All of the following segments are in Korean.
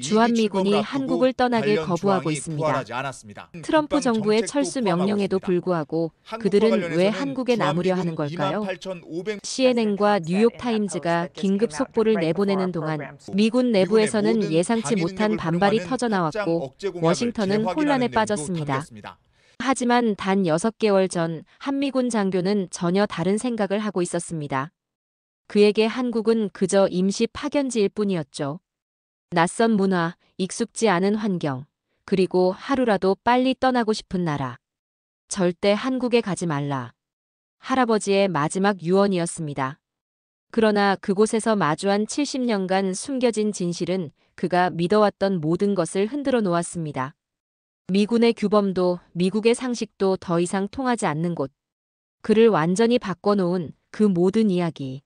주한미군이 한국을 떠나길 관련 거부하고 조항이 있습니다. 부활하지 않았습니다. 트럼프 정부의 국방 철수 정책도 명령에도 포함하고 불구하고 있습니다. 그들은 왜 한국에 남으려 하는 걸까요? CNN과 뉴욕타임즈가 긴급 속보를 내보내는 동안 미군 내부에서는 예상치 못한 반발이 터져나왔고 워싱턴은 혼란에 빠졌습니다. 하지만 단 6개월 전 한미군 장교는 전혀 다른 생각을 하고 있었습니다. 그에게 한국은 그저 임시 파견지일 뿐이었죠. 낯선 문화, 익숙지 않은 환경, 그리고 하루라도 빨리 떠나고 싶은 나라. 절대 한국에 가지 말라. 할아버지의 마지막 유언이었습니다. 그러나 그곳에서 마주한 70년간 숨겨진 진실은 그가 믿어왔던 모든 것을 흔들어 놓았습니다. 미군의 규범도 미국의 상식도 더 이상 통하지 않는 곳. 그를 완전히 바꿔놓은 그 모든 이야기.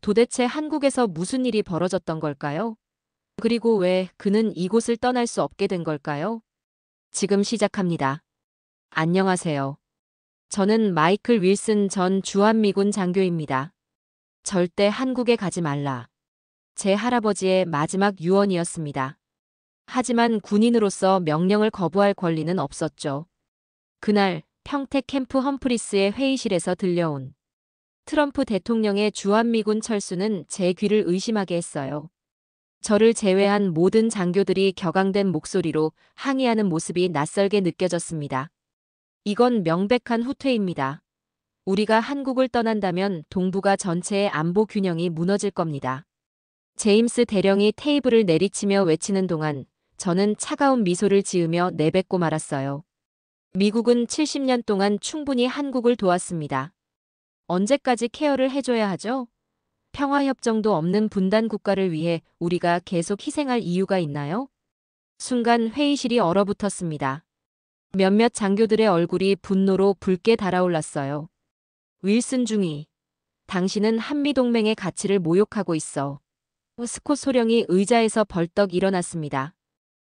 도대체 한국에서 무슨 일이 벌어졌던 걸까요? 그리고 왜 그는 이곳을 떠날 수 없게 된 걸까요? 지금 시작합니다. 안녕하세요. 저는 마이클 윌슨 전 주한미군 장교입니다. 절대 한국에 가지 말라. 제 할아버지의 마지막 유언이었습니다. 하지만 군인으로서 명령을 거부할 권리는 없었죠. 그날 평택 캠프 험프리스의 회의실에서 들려온 트럼프 대통령의 주한미군 철수는 제 귀를 의심하게 했어요. 저를 제외한 모든 장교들이 격앙된 목소리로 항의하는 모습이 낯설게 느껴졌습니다. 이건 명백한 후퇴입니다. 우리가 한국을 떠난다면 동북아 전체의 안보 균형이 무너질 겁니다. 제임스 대령이 테이블을 내리치며 외치는 동안 저는 차가운 미소를 지으며 내뱉고 말았어요. 미국은 70년 동안 충분히 한국을 도왔습니다. 언제까지 케어를 해줘야 하죠? 평화협정도 없는 분단 국가를 위해 우리가 계속 희생할 이유가 있나요? 순간 회의실이 얼어붙었습니다. 몇몇 장교들의 얼굴이 분노로 붉게 달아올랐어요. 윌슨 중위, 당신은 한미동맹의 가치를 모욕하고 있어. 스콧 소령이 의자에서 벌떡 일어났습니다.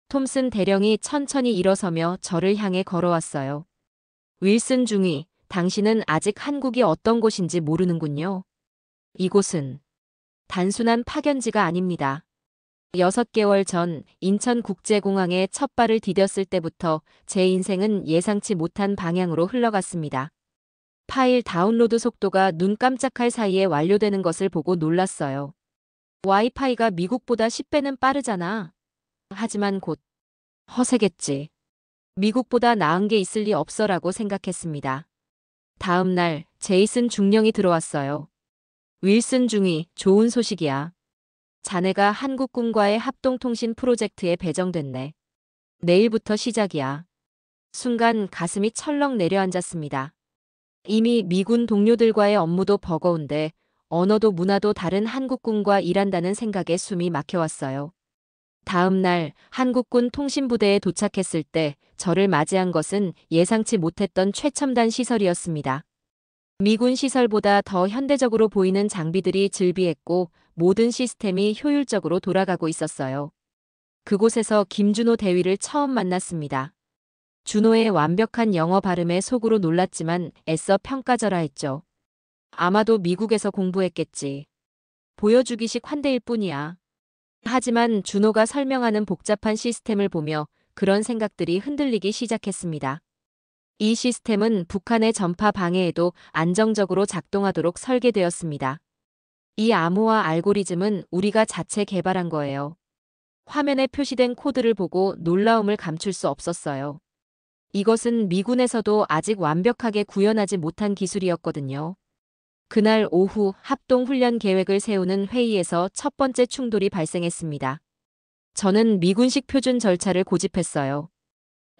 톰슨 대령이 천천히 일어서며 저를 향해 걸어왔어요. 윌슨 중위, 당신은 아직 한국이 어떤 곳인지 모르는군요. 이곳은 단순한 파견지가 아닙니다. 6개월 전 인천국제공항에 첫 발을 디뎠을 때부터 제 인생은 예상치 못한 방향으로 흘러갔습니다. 파일 다운로드 속도가 눈 깜짝할 사이에 완료되는 것을 보고 놀랐어요. 와이파이가 미국보다 10배는 빠르잖아. 하지만 곧 허세겠지. 미국보다 나은 게 있을 리 없어라고 생각했습니다. 다음 날 제이슨 중령이 들어왔어요. 윌슨 중위, 좋은 소식이야. 자네가 한국군과의 합동통신 프로젝트에 배정됐네. 내일부터 시작이야. 순간 가슴이 철렁 내려앉았습니다. 이미 미군 동료들과의 업무도 버거운데 언어도 문화도 다른 한국군과 일한다는 생각에 숨이 막혀왔어요. 다음 날 한국군 통신부대에 도착했을 때 저를 맞이한 것은 예상치 못했던 최첨단 시설이었습니다. 미군 시설보다 더 현대적으로 보이는 장비들이 즐비했고 모든 시스템이 효율적으로 돌아가고 있었어요. 그곳에서 김준호 대위를 처음 만났습니다. 준호의 완벽한 영어 발음에 속으로 놀랐지만 애써 평가절하 했죠. 아마도 미국에서 공부했겠지. 보여주기식 환대일 뿐이야. 하지만 준호가 설명하는 복잡한 시스템을 보며 그런 생각들이 흔들리기 시작했습니다. 이 시스템은 북한의 전파 방해에도 안정적으로 작동하도록 설계되었습니다. 이 암호화 알고리즘은 우리가 자체 개발한 거예요. 화면에 표시된 코드를 보고 놀라움을 감출 수 없었어요. 이것은 미군에서도 아직 완벽하게 구현하지 못한 기술이었거든요. 그날 오후 합동훈련 계획을 세우는 회의에서 첫 번째 충돌이 발생했습니다. 저는 미군식 표준 절차를 고집했어요.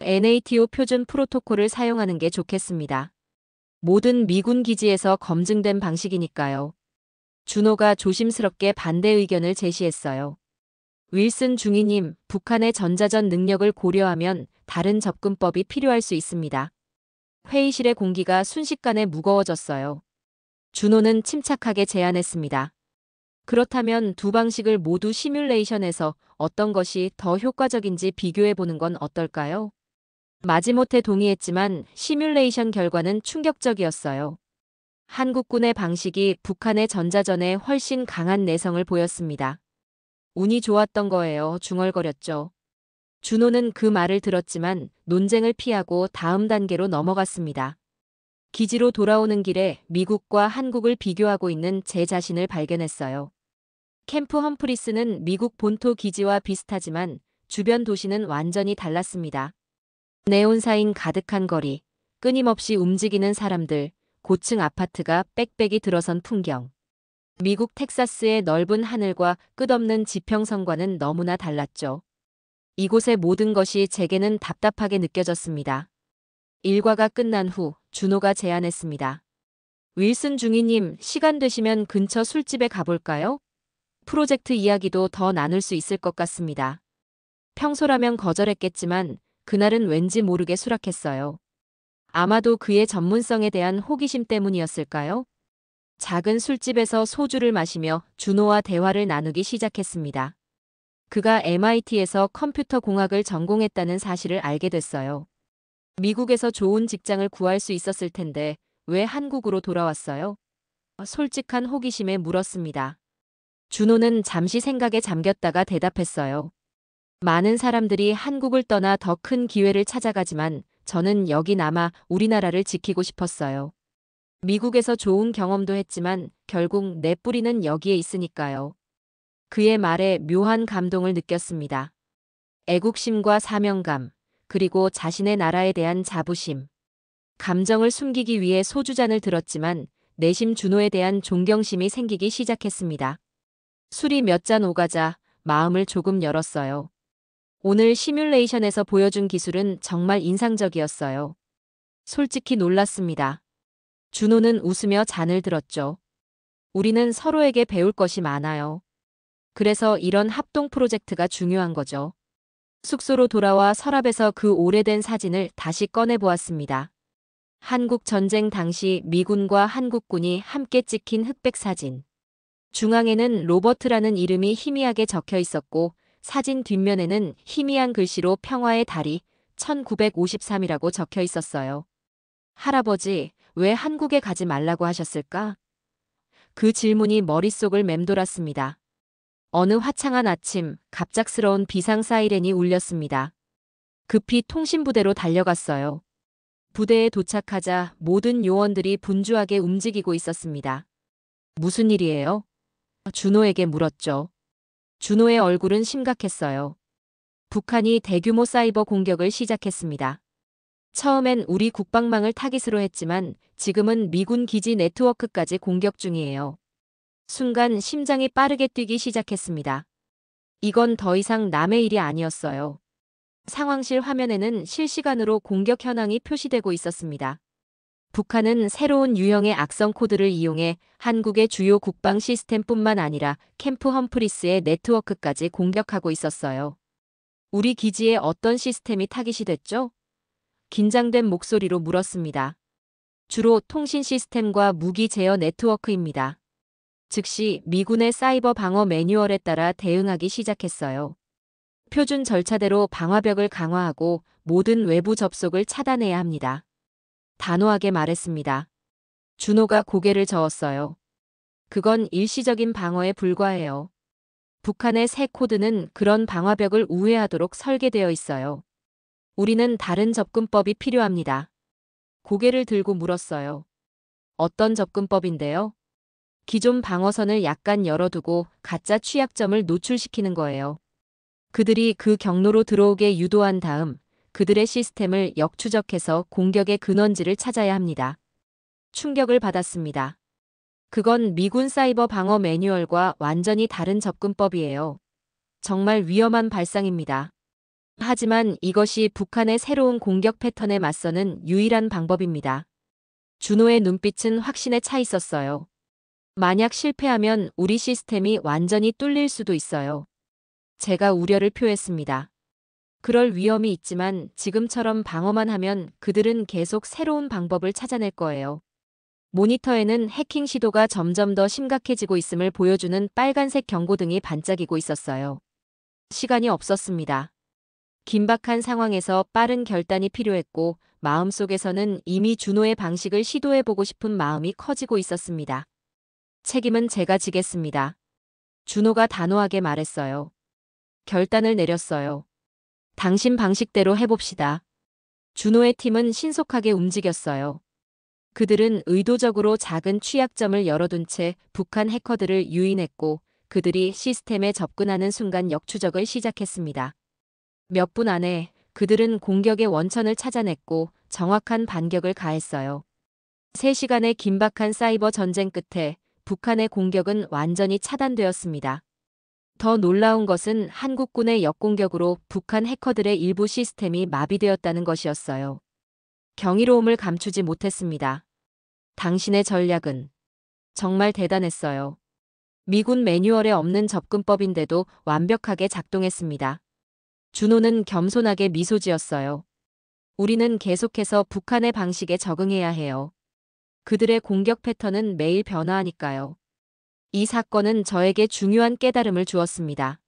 NATO 표준 프로토콜을 사용하는 게 좋겠습니다. 모든 미군 기지에서 검증된 방식이니까요. 준호가 조심스럽게 반대 의견을 제시했어요. 윌슨 중위님, 북한의 전자전 능력을 고려하면 다른 접근법이 필요할 수 있습니다. 회의실의 공기가 순식간에 무거워졌어요. 준호는 침착하게 제안했습니다. 그렇다면 두 방식을 모두 시뮬레이션해서 어떤 것이 더 효과적인지 비교해보는 건 어떨까요? 마지못해 동의했지만 시뮬레이션 결과는 충격적이었어요. 한국군의 방식이 북한의 전자전에 훨씬 강한 내성을 보였습니다. 운이 좋았던 거예요. 중얼거렸죠. 준호는 그 말을 들었지만 논쟁을 피하고 다음 단계로 넘어갔습니다. 기지로 돌아오는 길에 미국과 한국을 비교하고 있는 제 자신을 발견했어요. 캠프 험프리스는 미국 본토 기지와 비슷하지만 주변 도시는 완전히 달랐습니다. 네온사인 가득한 거리, 끊임없이 움직이는 사람들, 고층 아파트가 빽빽이 들어선 풍경. 미국 텍사스의 넓은 하늘과 끝없는 지평선과는 너무나 달랐죠. 이곳의 모든 것이 제게는 답답하게 느껴졌습니다. 일과가 끝난 후 준호가 제안했습니다. 윌슨 중위님, 시간 되시면 근처 술집에 가볼까요? 프로젝트 이야기도 더 나눌 수 있을 것 같습니다. 평소라면 거절했겠지만 그날은 왠지 모르게 수락했어요. 아마도 그의 전문성에 대한 호기심 때문이었을까요? 작은 술집에서 소주를 마시며 준호와 대화를 나누기 시작했습니다. 그가 MIT에서 컴퓨터 공학을 전공했다는 사실을 알게 됐어요. 미국에서 좋은 직장을 구할 수 있었을 텐데 왜 한국으로 돌아왔어요? 솔직한 호기심에 물었습니다. 준호는 잠시 생각에 잠겼다가 대답했어요. 많은 사람들이 한국을 떠나 더 큰 기회를 찾아가지만 저는 여기 남아 우리나라를 지키고 싶었어요. 미국에서 좋은 경험도 했지만 결국 내 뿌리는 여기에 있으니까요. 그의 말에 묘한 감동을 느꼈습니다. 애국심과 사명감, 그리고 자신의 나라에 대한 자부심. 감정을 숨기기 위해 소주잔을 들었지만 내심 준호에 대한 존경심이 생기기 시작했습니다. 술이 몇 잔 오가자 마음을 조금 열었어요. 오늘 시뮬레이션에서 보여준 기술은 정말 인상적이었어요. 솔직히 놀랐습니다. 준호는 웃으며 잔을 들었죠. 우리는 서로에게 배울 것이 많아요. 그래서 이런 합동 프로젝트가 중요한 거죠. 숙소로 돌아와 서랍에서 그 오래된 사진을 다시 꺼내보았습니다. 한국 전쟁 당시 미군과 한국군이 함께 찍힌 흑백 사진. 중앙에는 로버트라는 이름이 희미하게 적혀 있었고 사진 뒷면에는 희미한 글씨로 평화의 달이 1953이라고 적혀 있었어요. 할아버지, 왜 한국에 가지 말라고 하셨을까? 그 질문이 머릿속을 맴돌았습니다. 어느 화창한 아침, 갑작스러운 비상 사이렌이 울렸습니다. 급히 통신부대로 달려갔어요. 부대에 도착하자 모든 요원들이 분주하게 움직이고 있었습니다. 무슨 일이에요? 준호에게 물었죠. 준호의 얼굴은 심각했어요. 북한이 대규모 사이버 공격을 시작했습니다. 처음엔 우리 국방망을 타깃으로 했지만 지금은 미군 기지 네트워크까지 공격 중이에요. 순간 심장이 빠르게 뛰기 시작했습니다. 이건 더 이상 남의 일이 아니었어요. 상황실 화면에는 실시간으로 공격 현황이 표시되고 있었습니다. 북한은 새로운 유형의 악성 코드를 이용해 한국의 주요 국방 시스템뿐만 아니라 캠프 험프리스의 네트워크까지 공격하고 있었어요. 우리 기지에 어떤 시스템이 타깃이 됐죠? 긴장된 목소리로 물었습니다. 주로 통신 시스템과 무기 제어 네트워크입니다. 즉시 미군의 사이버 방어 매뉴얼에 따라 대응하기 시작했어요. 표준 절차대로 방화벽을 강화하고 모든 외부 접속을 차단해야 합니다. 단호하게 말했습니다. 준호가 고개를 저었어요. 그건 일시적인 방어에 불과해요. 북한의 새 코드는 그런 방화벽을 우회하도록 설계되어 있어요. 우리는 다른 접근법이 필요합니다. 고개를 들고 물었어요. 어떤 접근법인데요? 기존 방어선을 약간 열어두고 가짜 취약점을 노출시키는 거예요. 그들이 그 경로로 들어오게 유도한 다음 그들의 시스템을 역추적해서 공격의 근원지를 찾아야 합니다. 충격을 받았습니다. 그건 미군 사이버 방어 매뉴얼과 완전히 다른 접근법이에요. 정말 위험한 발상입니다. 하지만 이것이 북한의 새로운 공격 패턴에 맞서는 유일한 방법입니다. 준호의 눈빛은 확신에 차 있었어요. 만약 실패하면 우리 시스템이 완전히 뚫릴 수도 있어요. 제가 우려를 표했습니다. 그럴 위험이 있지만 지금처럼 방어만 하면 그들은 계속 새로운 방법을 찾아낼 거예요. 모니터에는 해킹 시도가 점점 더 심각해지고 있음을 보여주는 빨간색 경고등이 반짝이고 있었어요. 시간이 없었습니다. 긴박한 상황에서 빠른 결단이 필요했고 마음속에서는 이미 준호의 방식을 시도해보고 싶은 마음이 커지고 있었습니다. 책임은 제가 지겠습니다. 준호가 단호하게 말했어요. 결단을 내렸어요. 당신 방식대로 해봅시다. 준호의 팀은 신속하게 움직였어요. 그들은 의도적으로 작은 취약점을 열어둔 채 북한 해커들을 유인했고 그들이 시스템에 접근하는 순간 역추적을 시작했습니다. 몇 분 안에 그들은 공격의 원천을 찾아냈고 정확한 반격을 가했어요. 3시간의 긴박한 사이버 전쟁 끝에 북한의 공격은 완전히 차단되었습니다. 더 놀라운 것은 한국군의 역공격으로 북한 해커들의 일부 시스템이 마비되었다는 것이었어요. 경이로움을 감추지 못했습니다. 당신의 전략은 정말 대단했어요. 미군 매뉴얼에 없는 접근법인데도 완벽하게 작동했습니다. 준호는 겸손하게 미소 지었어요. 우리는 계속해서 북한의 방식에 적응해야 해요. 그들의 공격 패턴은 매일 변화하니까요. 이 사건은 저에게 중요한 깨달음을 주었습니다.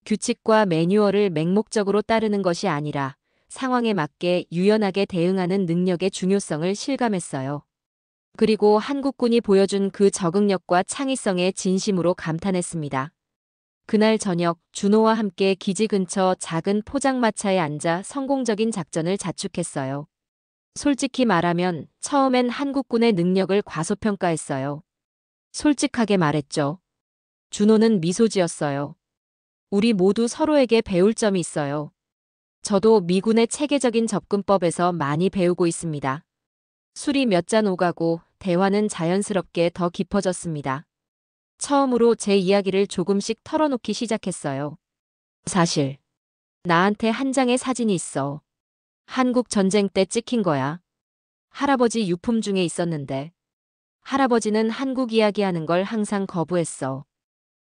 규칙과 매뉴얼을 맹목적으로 따르는 것이 아니라 상황에 맞게 유연하게 대응하는 능력의 중요성을 실감했어요. 그리고 한국군이 보여준 그 적응력과 창의성에 진심으로 감탄했습니다. 그날 저녁 준호와 함께 기지 근처 작은 포장마차에 앉아 성공적인 작전을 자축했어요. 솔직히 말하면 처음엔 한국군의 능력을 과소평가했어요. 솔직하게 말했죠. 준호는 미소 지었어요. 우리 모두 서로에게 배울 점이 있어요. 저도 미군의 체계적인 접근법에서 많이 배우고 있습니다. 술이 몇 잔 오가고 대화는 자연스럽게 더 깊어졌습니다. 처음으로 제 이야기를 조금씩 털어놓기 시작했어요. 사실 나한테 한 장의 사진이 있어. 한국 전쟁 때 찍힌 거야. 할아버지 유품 중에 있었는데 할아버지는 한국 이야기하는 걸 항상 거부했어.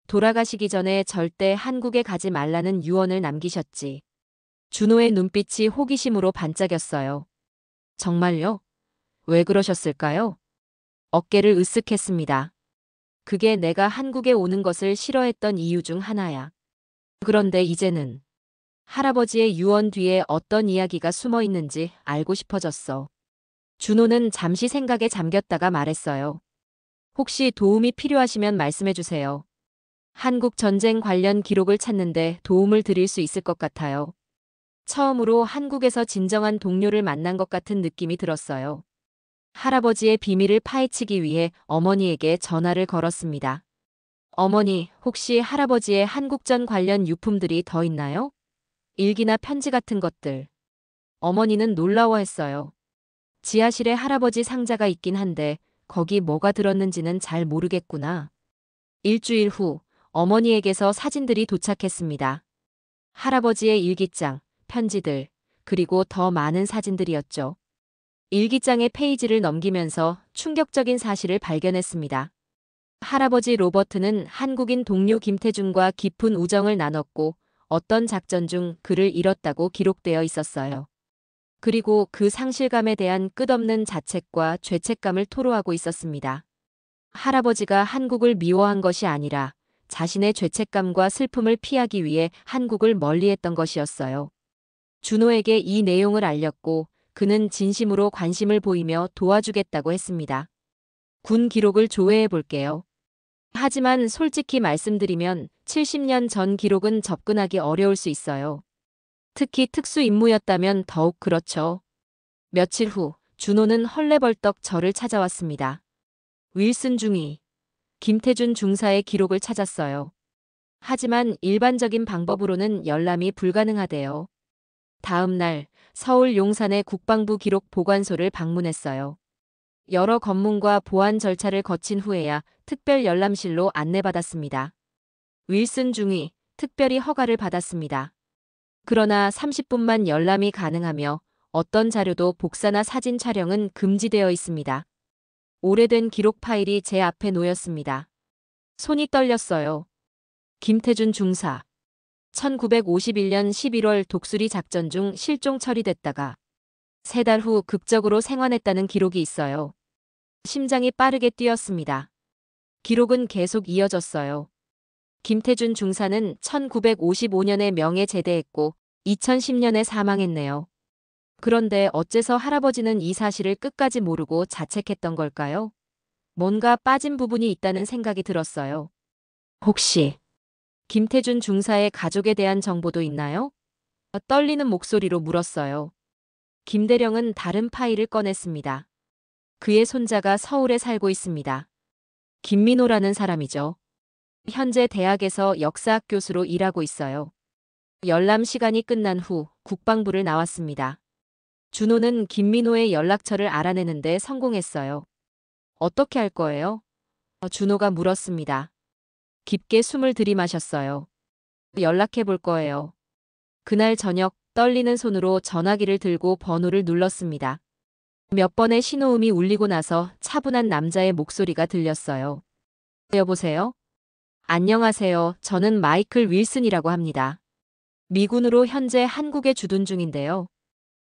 돌아가시기 전에 절대 한국에 가지 말라는 유언을 남기셨지. 준호의 눈빛이 호기심으로 반짝였어요. 정말요? 왜 그러셨을까요? 어깨를 으쓱했습니다. 그게 내가 한국에 오는 것을 싫어했던 이유 중 하나야. 그런데 이제는 할아버지의 유언 뒤에 어떤 이야기가 숨어 있는지 알고 싶어졌어. 준호는 잠시 생각에 잠겼다가 말했어요. 혹시 도움이 필요하시면 말씀해 주세요. 한국 전쟁 관련 기록을 찾는데 도움을 드릴 수 있을 것 같아요. 처음으로 한국에서 진정한 동료를 만난 것 같은 느낌이 들었어요. 할아버지의 비밀을 파헤치기 위해 어머니에게 전화를 걸었습니다. 어머니, 혹시 할아버지의 한국전 관련 유품들이 더 있나요? 일기나 편지 같은 것들. 어머니는 놀라워했어요. 지하실에 할아버지 상자가 있긴 한데 거기 뭐가 들었는지는 잘 모르겠구나. 일주일 후 어머니에게서 사진들이 도착했습니다. 할아버지의 일기장, 편지들, 그리고 더 많은 사진들이었죠. 일기장의 페이지를 넘기면서 충격적인 사실을 발견했습니다. 할아버지 로버트는 한국인 동료 김태준과 깊은 우정을 나눴고 어떤 작전 중 그를 잃었다고 기록되어 있었어요. 그리고 그 상실감에 대한 끝없는 자책과 죄책감을 토로하고 있었습니다. 할아버지가 한국을 미워한 것이 아니라 자신의 죄책감과 슬픔을 피하기 위해 한국을 멀리했던 것이었어요. 준호에게 이 내용을 알렸고 그는 진심으로 관심을 보이며 도와주겠다고 했습니다. 군 기록을 조회해 볼게요. 하지만 솔직히 말씀드리면 70년 전 기록은 접근하기 어려울 수 있어요. 특히 특수 임무였다면 더욱 그렇죠. 며칠 후 준호는 헐레벌떡 저를 찾아왔습니다. 윌슨 중위, 김태준 중사의 기록을 찾았어요. 하지만 일반적인 방법으로는 열람이 불가능하대요. 다음 날 서울 용산의 국방부 기록 보관소를 방문했어요. 여러 검문과 보안 절차를 거친 후에야 특별 열람실로 안내받았습니다. 윌슨 중위, 특별히 허가를 받았습니다. 그러나 30분만 열람이 가능하며 어떤 자료도 복사나 사진 촬영은 금지되어 있습니다. 오래된 기록 파일이 제 앞에 놓였습니다. 손이 떨렸어요. 김태준 중사. 1951년 11월 독수리 작전 중 실종 처리됐다가 3달 후 극적으로 생還했다는 기록이 있어요. 심장이 빠르게 뛰었습니다. 기록은 계속 이어졌어요. 김태준 중사는 1955년에 명예 제대했고 2010년에 사망했네요. 그런데 어째서 할아버지는 이 사실을 끝까지 모르고 자책했던 걸까요? 뭔가 빠진 부분이 있다는 생각이 들었어요. 혹시 김태준 중사의 가족에 대한 정보도 있나요? 떨리는 목소리로 물었어요. 김대령은 다른 파일을 꺼냈습니다. 그의 손자가 서울에 살고 있습니다. 김민호라는 사람이죠. 현재 대학에서 역사학 교수로 일하고 있어요. 열람 시간이 끝난 후 국방부를 나왔습니다. 준호는 김민호의 연락처를 알아내는데 성공했어요. 어떻게 할 거예요? 준호가 물었습니다. 깊게 숨을 들이마셨어요. 연락해 볼 거예요. 그날 저녁 떨리는 손으로 전화기를 들고 번호를 눌렀습니다. 몇 번의 신호음이 울리고 나서 차분한 남자의 목소리가 들렸어요. 여보세요? 안녕하세요. 저는 마이클 윌슨이라고 합니다. 미군으로 현재 한국에 주둔 중인데요.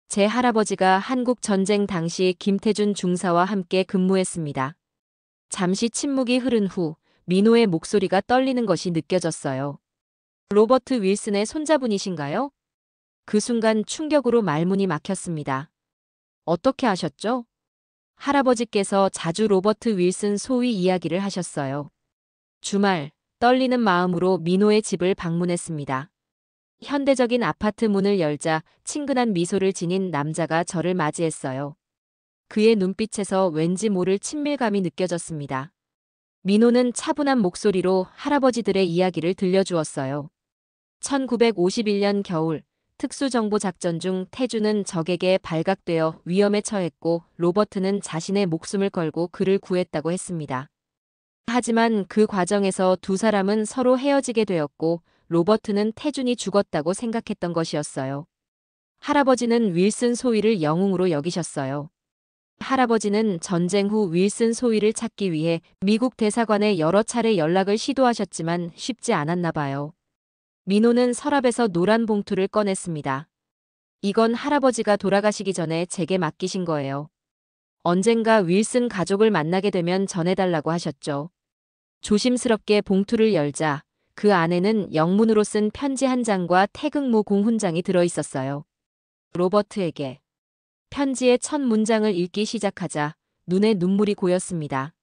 제 할아버지가 한국 전쟁 당시 김태준 중사와 함께 근무했습니다. 잠시 침묵이 흐른 후 민호의 목소리가 떨리는 것이 느껴졌어요. 로버트 윌슨의 손자분이신가요? 그 순간 충격으로 말문이 막혔습니다. 어떻게 아셨죠? 할아버지께서 자주 로버트 윌슨 소위 이야기를 하셨어요. 주말, 떨리는 마음으로 민호의 집을 방문했습니다. 현대적인 아파트 문을 열자 친근한 미소를 지닌 남자가 저를 맞이했어요. 그의 눈빛에서 왠지 모를 친밀감이 느껴졌습니다. 민호는 차분한 목소리로 할아버지들의 이야기를 들려주었어요. 1951년 겨울, 특수정보작전 중 태준은 적에게 발각되어 위험에 처했고 로버트는 자신의 목숨을 걸고 그를 구했다고 했습니다. 하지만 그 과정에서 두 사람은 서로 헤어지게 되었고 로버트는 태준이 죽었다고 생각했던 것이었어요. 할아버지는 윌슨 소위를 영웅으로 여기셨어요. 할아버지는 전쟁 후 윌슨 소위를 찾기 위해 미국 대사관에 여러 차례 연락을 시도하셨지만 쉽지 않았나 봐요. 민호는 서랍에서 노란 봉투를 꺼냈습니다. 이건 할아버지가 돌아가시기 전에 제게 맡기신 거예요. 언젠가 윌슨 가족을 만나게 되면 전해달라고 하셨죠. 조심스럽게 봉투를 열자 그 안에는 영문으로 쓴 편지 한 장과 태극모 공훈장이 들어있었어요. 로버트에게. 편지의 첫 문장을 읽기 시작하자 눈에 눈물이 고였습니다.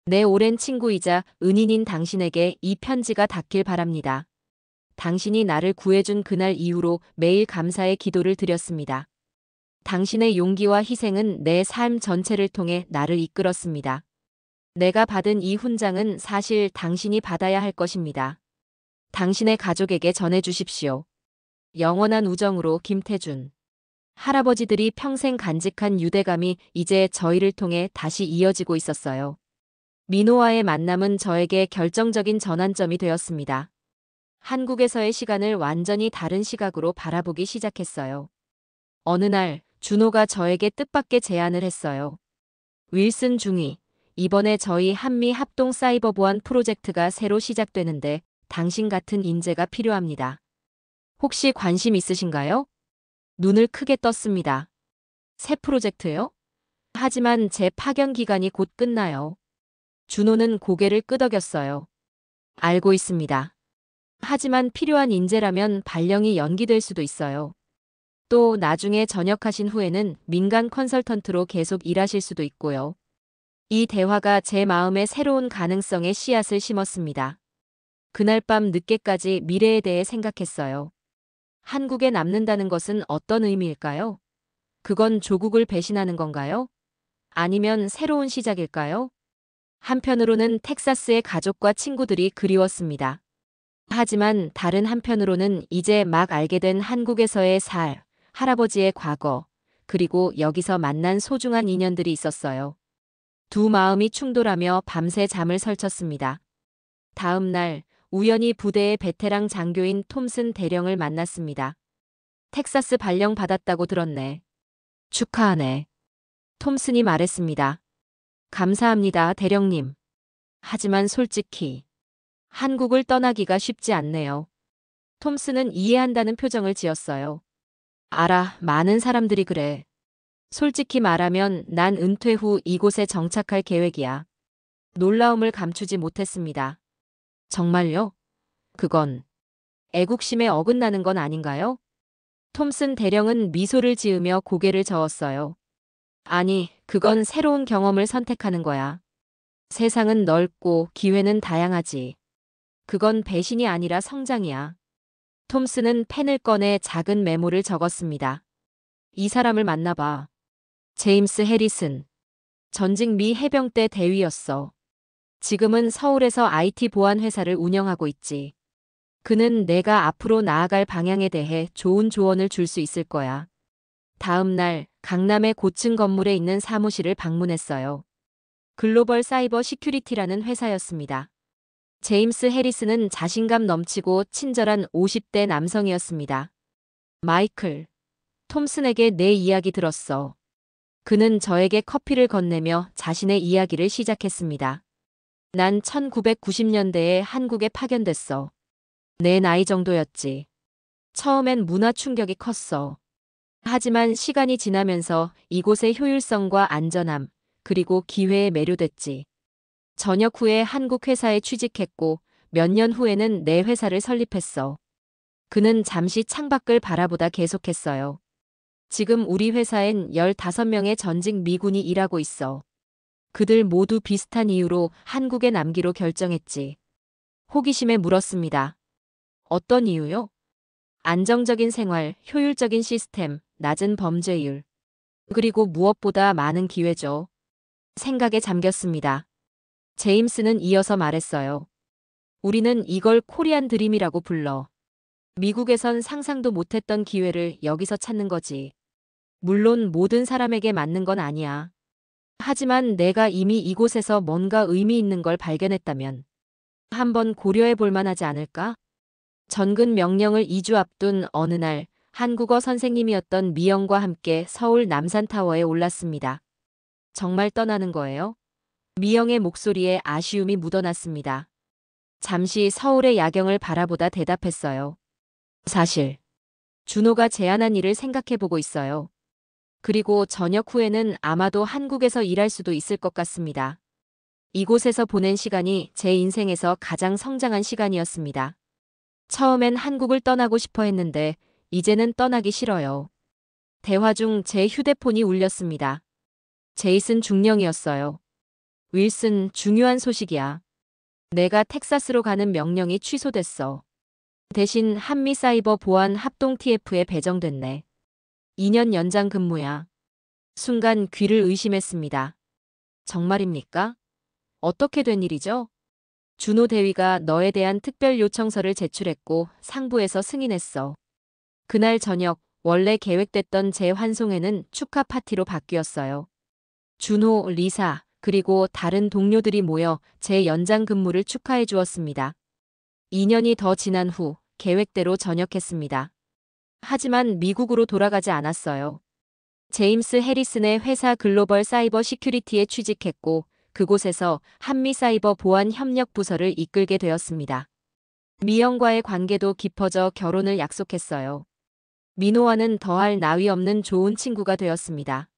내 오랜 친구이자 은인인 당신에게 이 편지가 닿길 바랍니다. 당신이 나를 구해준 그날 이후로 매일 감사의 기도를 드렸습니다. 당신의 용기와 희생은 내 삶 전체를 통해 나를 이끌었습니다. 내가 받은 이 훈장은 사실 당신이 받아야 할 것입니다. 당신의 가족에게 전해주십시오. 영원한 우정으로 김태준. 할아버지들이 평생 간직한 유대감이 이제 저희를 통해 다시 이어지고 있었어요. 민호와의 만남은 저에게 결정적인 전환점이 되었습니다. 한국에서의 시간을 완전히 다른 시각으로 바라보기 시작했어요. 어느 날 준호가 저에게 뜻밖의 제안을 했어요. 윌슨 중위, 이번에 저희 한미 합동 사이버 보안 프로젝트가 새로 시작되는데 당신 같은 인재가 필요합니다. 혹시 관심 있으신가요? 눈을 크게 떴습니다. 새 프로젝트요? 하지만 제 파견 기간이 곧 끝나요. 준호는 고개를 끄덕였어요. 알고 있습니다. 하지만 필요한 인재라면 발령이 연기될 수도 있어요. 또 나중에 전역하신 후에는 민간 컨설턴트로 계속 일하실 수도 있고요. 이 대화가 제 마음에 새로운 가능성의 씨앗을 심었습니다. 그날 밤 늦게까지 미래에 대해 생각했어요. 한국에 남는다는 것은 어떤 의미일까요? 그건 조국을 배신하는 건가요? 아니면 새로운 시작일까요? 한편으로는 텍사스의 가족과 친구들이 그리웠습니다. 하지만 다른 한편으로는 이제 막 알게 된 한국에서의 살, 할아버지의 과거, 그리고 여기서 만난 소중한 인연들이 있었어요. 두 마음이 충돌하며 밤새 잠을 설쳤습니다. 다음 날 우연히 부대의 베테랑 장교인 톰슨 대령을 만났습니다. 텍사스 발령 받았다고 들었네. 축하하네. 톰슨이 말했습니다. 감사합니다, 대령님. 하지만 솔직히 한국을 떠나기가 쉽지 않네요. 톰슨은 이해한다는 표정을 지었어요. 알아, 많은 사람들이 그래. 솔직히 말하면 난 은퇴 후 이곳에 정착할 계획이야. 놀라움을 감추지 못했습니다. 정말요? 그건 애국심에 어긋나는 건 아닌가요? 톰슨 대령은 미소를 지으며 고개를 저었어요. 아니, 그건 새로운 경험을 선택하는 거야. 세상은 넓고 기회는 다양하지. 그건 배신이 아니라 성장이야. 톰스는 펜을 꺼내 작은 메모를 적었습니다. 이 사람을 만나봐. 제임스 해리슨. 전직 미 해병대 대위였어. 지금은 서울에서 IT 보안 회사를 운영하고 있지. 그는 내가 앞으로 나아갈 방향에 대해 좋은 조언을 줄 수 있을 거야. 다음 날 강남의 고층 건물에 있는 사무실을 방문했어요. 글로벌 사이버 시큐리티라는 회사였습니다. 제임스 해리스는 자신감 넘치고 친절한 50대 남성이었습니다. 마이클, 톰슨에게 내 이야기 들었어. 그는 저에게 커피를 건네며 자신의 이야기를 시작했습니다. 난 1990년대에 한국에 파견됐어. 내 나이 정도였지. 처음엔 문화 충격이 컸어. 하지만 시간이 지나면서 이곳의 효율성과 안전함, 그리고 기회에 매료됐지. 전역 후에 한국 회사에 취직했고 몇 년 후에는 내 회사를 설립했어. 그는 잠시 창밖을 바라보다 계속했어요. 지금 우리 회사엔 15명의 전직 미군이 일하고 있어. 그들 모두 비슷한 이유로 한국에 남기로 결정했지. 호기심에 물었습니다. 어떤 이유요? 안정적인 생활, 효율적인 시스템, 낮은 범죄율. 그리고 무엇보다 많은 기회죠. 생각에 잠겼습니다. 제임스는 이어서 말했어요. 우리는 이걸 코리안 드림이라고 불러. 미국에선 상상도 못했던 기회를 여기서 찾는 거지. 물론 모든 사람에게 맞는 건 아니야. 하지만 내가 이미 이곳에서 뭔가 의미 있는 걸 발견했다면 한번 고려해 볼 만하지 않을까? 전근 명령을 2주 앞둔 어느 날 한국어 선생님이었던 미영과 함께 서울 남산타워에 올랐습니다. 정말 떠나는 거예요? 미영의 목소리에 아쉬움이 묻어났습니다. 잠시 서울의 야경을 바라보다 대답했어요. 사실 준호가 제안한 일을 생각해보고 있어요. 그리고 전역 후에는 아마도 한국에서 일할 수도 있을 것 같습니다. 이곳에서 보낸 시간이 제 인생에서 가장 성장한 시간이었습니다. 처음엔 한국을 떠나고 싶어 했는데 이제는 떠나기 싫어요. 대화 중 제 휴대폰이 울렸습니다. 제이슨 중령이었어요. 윌슨, 중요한 소식이야. 내가 텍사스로 가는 명령이 취소됐어. 대신 한미 사이버 보안 합동 TF에 배정됐네. 2년 연장 근무야. 순간 귀를 의심했습니다. 정말입니까? 어떻게 된 일이죠? 준호 대위가 너에 대한 특별 요청서를 제출했고 상부에서 승인했어. 그날 저녁 원래 계획됐던 재환송회는 축하 파티로 바뀌었어요. 준호, 리사, 그리고 다른 동료들이 모여 제 연장 근무를 축하해 주었습니다. 2년이 더 지난 후 계획대로 전역했습니다. 하지만 미국으로 돌아가지 않았어요. 제임스 해리슨의 회사 글로벌 사이버 시큐리티에 취직했고 그곳에서 한미 사이버 보안 협력 부서를 이끌게 되었습니다. 미영과의 관계도 깊어져 결혼을 약속했어요. 민호와는 더할 나위 없는 좋은 친구가 되었습니다.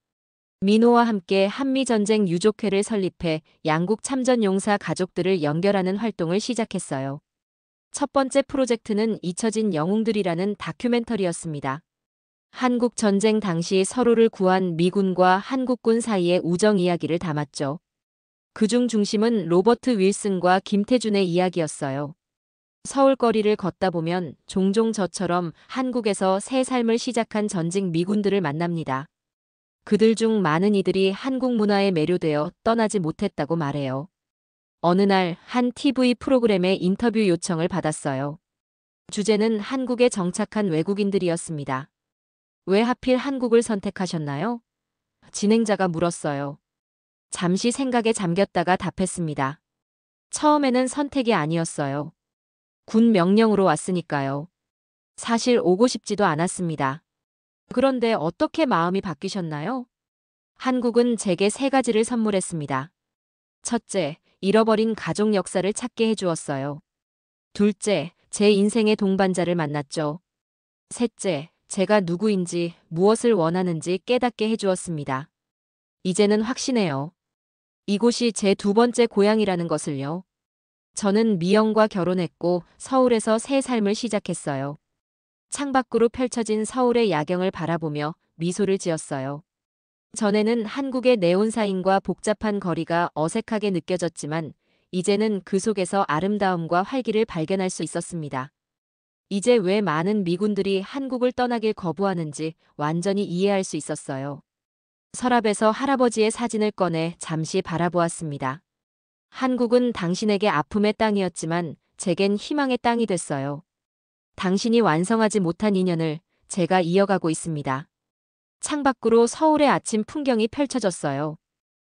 민호와 함께 한미전쟁 유족회를 설립해 양국 참전용사 가족들을 연결하는 활동을 시작했어요. 첫 번째 프로젝트는 잊혀진 영웅들이라는 다큐멘터리였습니다. 한국 전쟁 당시 서로를 구한 미군과 한국군 사이의 우정 이야기를 담았죠. 그중 중심은 로버트 윌슨과 김태준의 이야기였어요. 서울 거리를 걷다 보면 종종 저처럼 한국에서 새 삶을 시작한 전직 미군들을 만납니다. 그들 중 많은 이들이 한국 문화에 매료되어 떠나지 못했다고 말해요. 어느 날 한 TV 프로그램에 인터뷰 요청을 받았어요. 주제는 한국에 정착한 외국인들이었습니다. 왜 하필 한국을 선택하셨나요? 진행자가 물었어요. 잠시 생각에 잠겼다가 답했습니다. 처음에는 선택이 아니었어요. 군 명령으로 왔으니까요. 사실 오고 싶지도 않았습니다. 그런데 어떻게 마음이 바뀌셨나요? 한국은 제게 3가지를 선물했습니다. 첫째, 잃어버린 가족 역사를 찾게 해주었어요. 둘째, 제 인생의 동반자를 만났죠. 셋째, 제가 누구인지 무엇을 원하는지 깨닫게 해주었습니다. 이제는 확신해요. 이곳이 제 2번째 고향이라는 것을요. 저는 미영과 결혼했고 서울에서 새 삶을 시작했어요. 창밖으로 펼쳐진 서울의 야경을 바라보며 미소를 지었어요. 전에는 한국의 네온사인과 복잡한 거리가 어색하게 느껴졌지만 이제는 그 속에서 아름다움과 활기를 발견할 수 있었습니다. 이제 왜 많은 미군들이 한국을 떠나길 거부하는지 완전히 이해할 수 있었어요. 서랍에서 할아버지의 사진을 꺼내 잠시 바라보았습니다. 한국은 당신에게 아픔의 땅이었지만 제겐 희망의 땅이 됐어요. 당신이 완성하지 못한 인연을 제가 이어가고 있습니다. 창밖으로 서울의 아침 풍경이 펼쳐졌어요.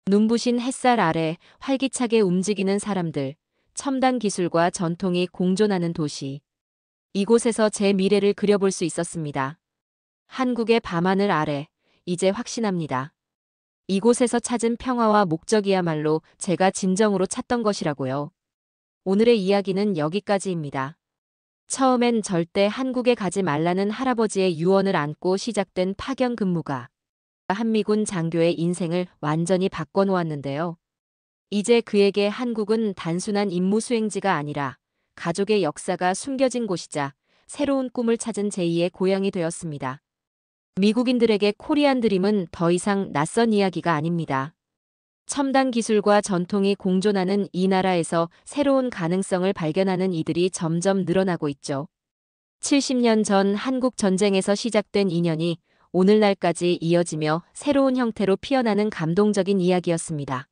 눈부신 햇살 아래 활기차게 움직이는 사람들, 첨단 기술과 전통이 공존하는 도시. 이곳에서 제 미래를 그려볼 수 있었습니다. 한국의 밤하늘 아래, 이제 확신합니다. 이곳에서 찾은 평화와 목적이야말로 제가 진정으로 찾던 것이라고요. 오늘의 이야기는 여기까지입니다. 처음엔 절대 한국에 가지 말라는 할아버지의 유언을 안고 시작된 파견 근무가 한미군 장교의 인생을 완전히 바꿔놓았는데요. 이제 그에게 한국은 단순한 임무 수행지가 아니라 가족의 역사가 숨겨진 곳이자 새로운 꿈을 찾은 제2의 고향이 되었습니다. 미국인들에게 코리안 드림은 더 이상 낯선 이야기가 아닙니다. 첨단 기술과 전통이 공존하는 이 나라에서 새로운 가능성을 발견하는 이들이 점점 늘어나고 있죠. 70년 전 한국 전쟁에서 시작된 인연이 오늘날까지 이어지며 새로운 형태로 피어나는 감동적인 이야기였습니다.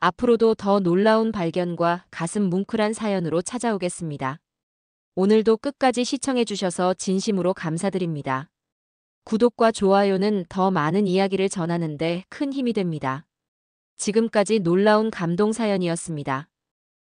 앞으로도 더 놀라운 발견과 가슴 뭉클한 사연으로 찾아오겠습니다. 오늘도 끝까지 시청해주셔서 진심으로 감사드립니다. 구독과 좋아요는 더 많은 이야기를 전하는 데 큰 힘이 됩니다. 지금까지 놀라운 감동 사연이었습니다.